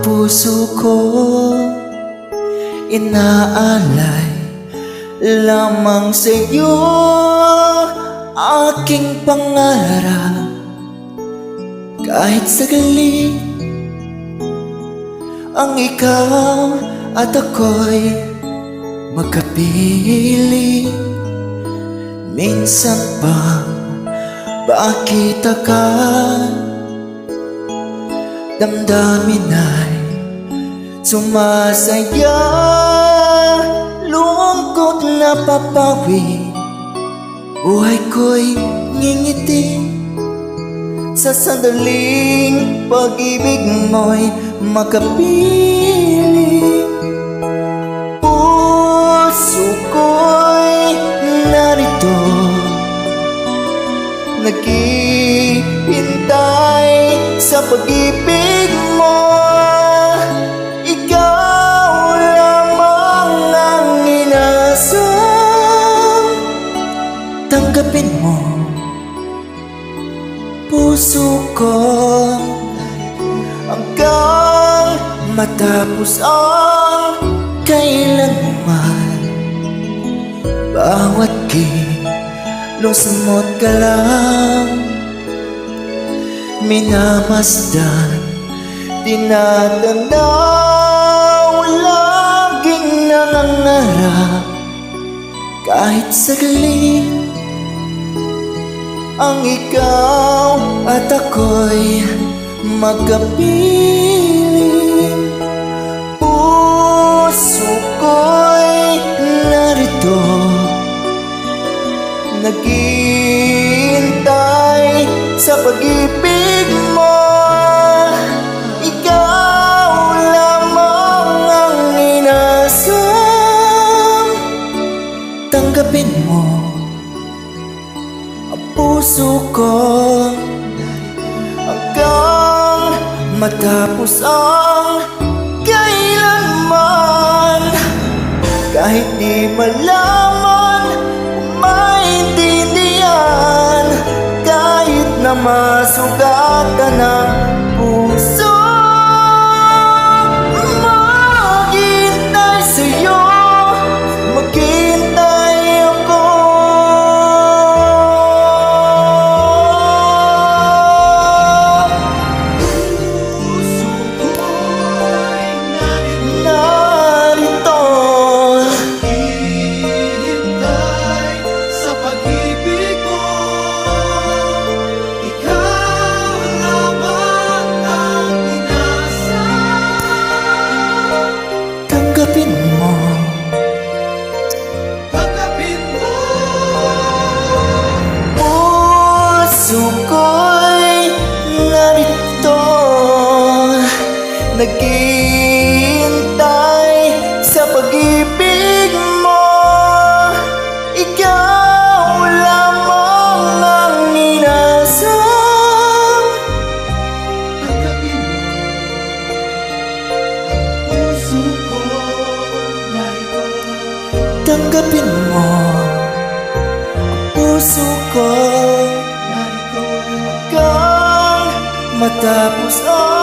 puso ko inaalay lamang sa'yo. Aking pangarap kahit saglit ang ikaw at ako'y magkapili. Minsan bang bakit akal damdamin ay sumasaya, lungkot na papawi, buhay ko'y ngingiti sa sandaling pag-ibig mo'y makapili. Puso ko'y narito, naghihintay sa pag-ibig mo. Ikaw lamang ang inasam, tanggapin mo puso ko hanggang matapos ang kailanman. Bawat kilos mo't galaw minamasdan, tinatanaw, laging nangangarap kahit saglit ang ikaw at ako'y magkapiling. Puso ko'y narito, naghihintay sa pag-ibig mo. Ikaw lamang ang inasam, tanggapin mo ang puso ko hanggang matapos ang kailanman. Kahit di malaman o maintindihan, kahit na masugatan ang puso, maghintay sa'yo, maghintay ako. Tanggapin mo, puso ko'y narito, naghihintay sa pag-ibig mo. Ikaw lamang ang inasam, tanggapin mo ang puso ko hanggang matapos ang